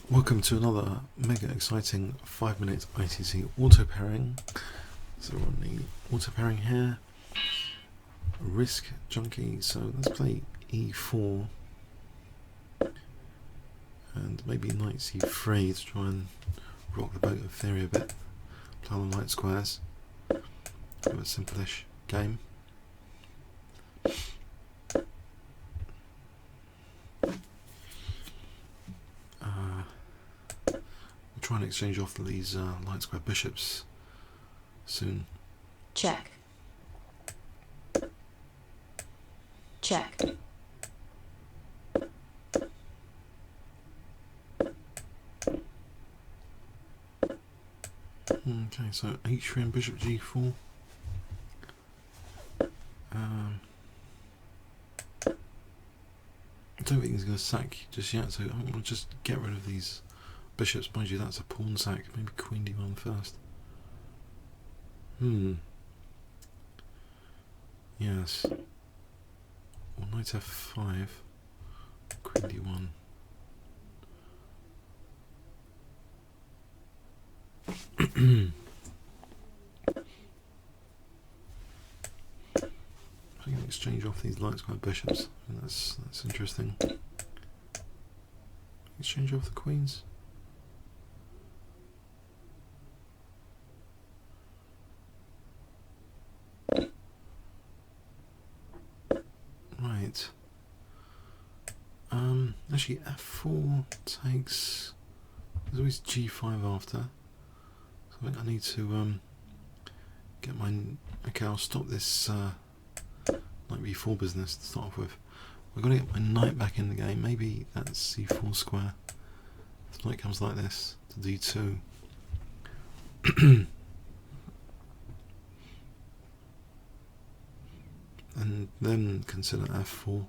Welcome to another mega exciting 5-minute ITC auto pairing. So we're on the auto pairing here. Risk junkie, so let's play e4 and maybe knight c3 to try and rock the boat of theory a bit. Play on the light squares. Have a simple-ish game. We'll try and exchange off these light square bishops soon. Check. Check. Okay, so h3 and bishop g4. I don't think he's going to sack just yet, so I'm going to just get rid of these bishops. Mind you, that's a pawn sack. Maybe queen d1 first. Yes. Or knight f5. Queen d1. I can exchange off these light square bishops. I mean, that's interesting. Exchange off the queens. Right. Actually, f4 takes. There's always g5 after. So I think I need to get my. Okay, I'll stop this knight b4 business to start off with. We're going to get my knight back in the game. Maybe that's c4 square. If the knight comes like this to d2. And then consider f4.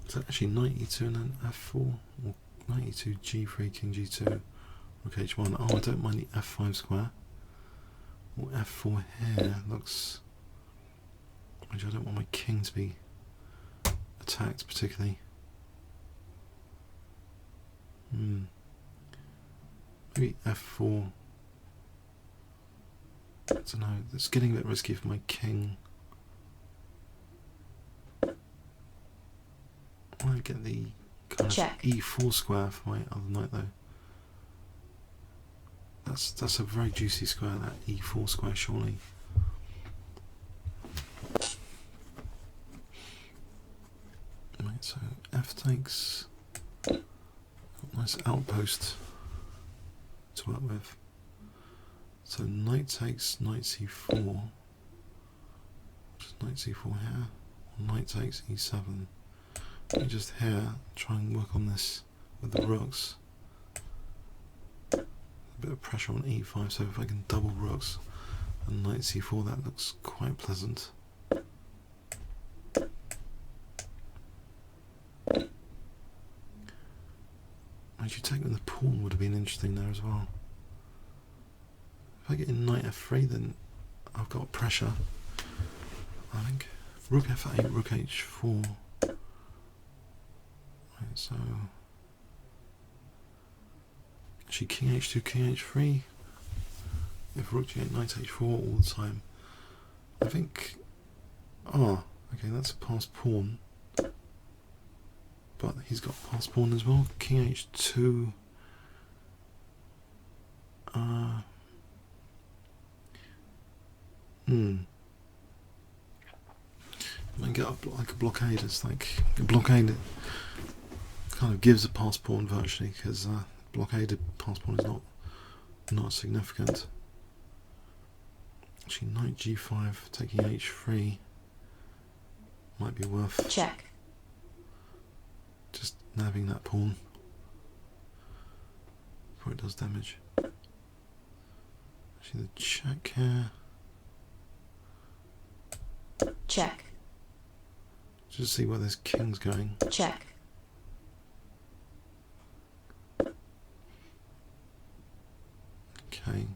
So actually knight e2 and then f4, or knight e2, g3, king g2, rook h1. Oh, I don't mind the f5 square. Or f4 here looks. I don't want my king to be attacked particularly. Maybe f4. I don't know. It's getting a bit risky for my king. I might get the kind Check. of e4 square for my other knight though. That's a very juicy square, that e4 square, surely. Right, so f takes. Nice outpost to work with. So knight takes knight c4. Just knight c4 here. Or knight takes e7. Let me just here try and work on this with the rooks. A bit of pressure on e5, so if I can double rooks and knight c4, that looks quite pleasant. Actually, taking the pawn would have been interesting there as well. If I get in knight f3, then I've got pressure. I think rook f8, rook h4. Right, so actually king h2, king h3. If rook g8, knight h4 all the time. I think. Oh, okay, that's a passed pawn. But he's got passed pawn as well. King h2. I get up like a blockade. It's like a blockade. It kind of gives a passed pawn virtually because blockaded passed pawn is not significant. Actually, knight g5 taking h3 might be worth. Check. Just nabbing that pawn before it does damage. Actually, the check here. Check. Just see where this king's going. Check. Okay.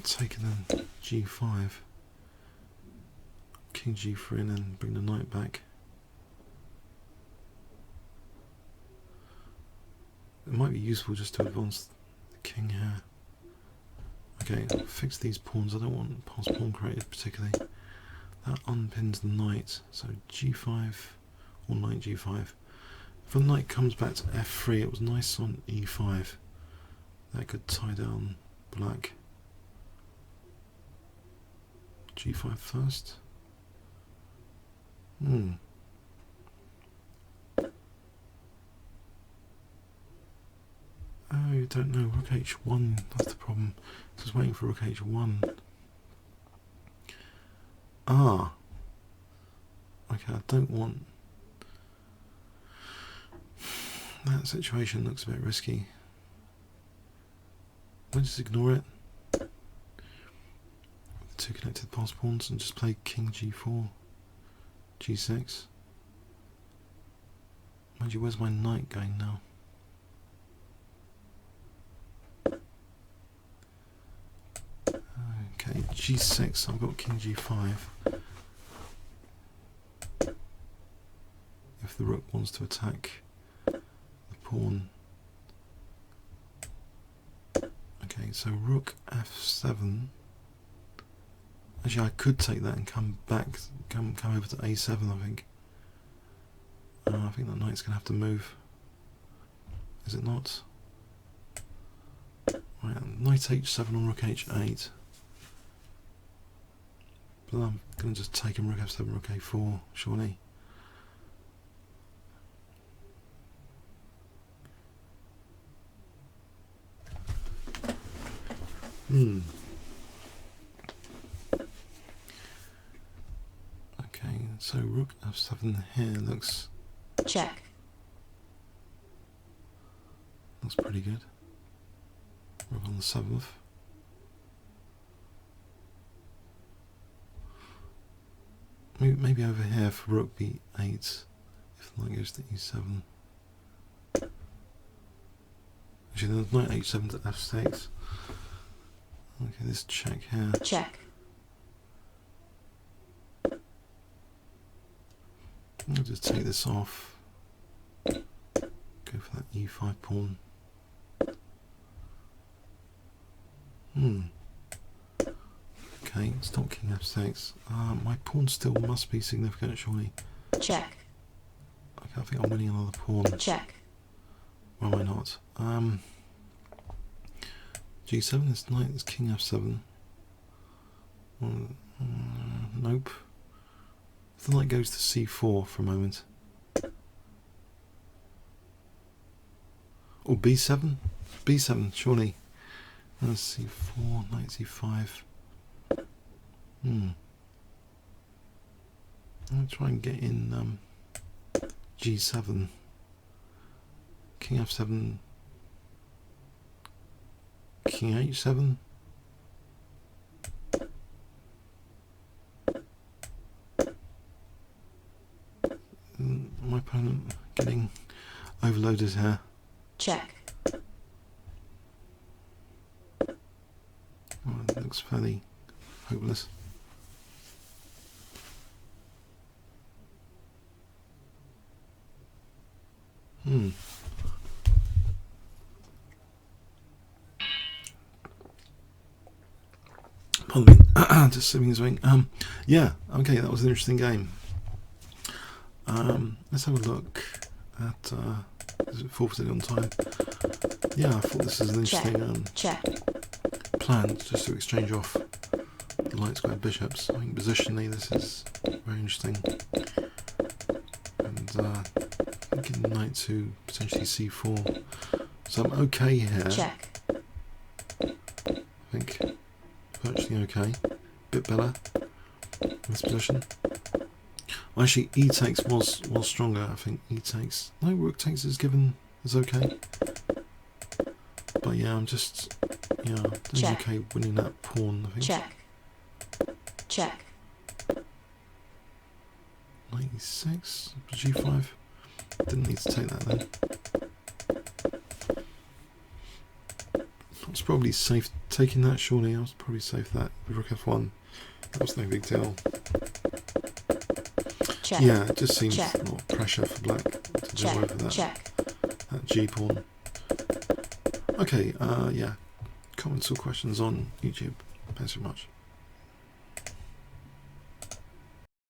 Taking then g5. King g3 and then bring the knight back. It might be useful just to advance the king here. Okay, I'll fix these pawns. I don't want pass pawn created particularly. That unpins the knight. So g5 or knight g5. If the knight comes back to f3, it was nice on e5. That could tie down black. g5 first. Oh, you don't know. Rook h1, that's the problem. Just waiting for rook h1. Ah. Okay, I don't want... That situation looks a bit risky. We'll just ignore it. The two connected pass pawns and just play king g4, g6. Mind you, where's my knight going now? Okay, g6, I've got king g5. If the rook wants to attack the pawn. Okay, so rook f7. Actually, I could take that and come back, come over to a7, I think. I think that knight's going to have to move. Is it not? Right, knight h7 on rook h8. But I'm going to just take him rook f7, rook a4, surely. Okay, so rook f7 here looks Check. pretty good. Rook on the 7th. Maybe over here for rook b8 if the knight goes to e7. Actually, there's knight h7 to f6. Okay, this check here. Check. I'll just take this off. Go for that e5 pawn. Okay, stop king f6. My pawn still must be significant, surely. Check. Okay, I think I'm winning another pawn. Check. Why am I not? g7, this knight is king f7. Nope. If the knight goes to c4 for a moment. Or b7? b7, surely. c4, knight c5. I'll try and get in g7. King f7. King h7. My opponent getting overloaded here. Check. Oh, it looks fairly hopeless. Pardon me, just sipping his wing. Yeah, okay, that was an interesting game. Let's have a look at, is it forfeited on time? Yeah, I thought this was an interesting plan, just to exchange off the light square bishops. I think positionally this is very interesting. And getting the knight to potentially c4. So I'm okay here. Check. I think virtually okay. Bit better in this position. Well, actually, e takes was stronger. I think e takes. No, rook takes is given is okay. But yeah, I'm just okay winning that pawn. I think. Check. Check. Knight e6, g5. Didn't need to take that then. Not was probably safe taking that, surely. I was probably safe that. With rook f1, that was no big deal. Check. Yeah, it just seems Check. a lot of pressure for black to Check. go over that, Check. that G pawn. Okay, yeah. Comments or questions on YouTube. Thanks very much.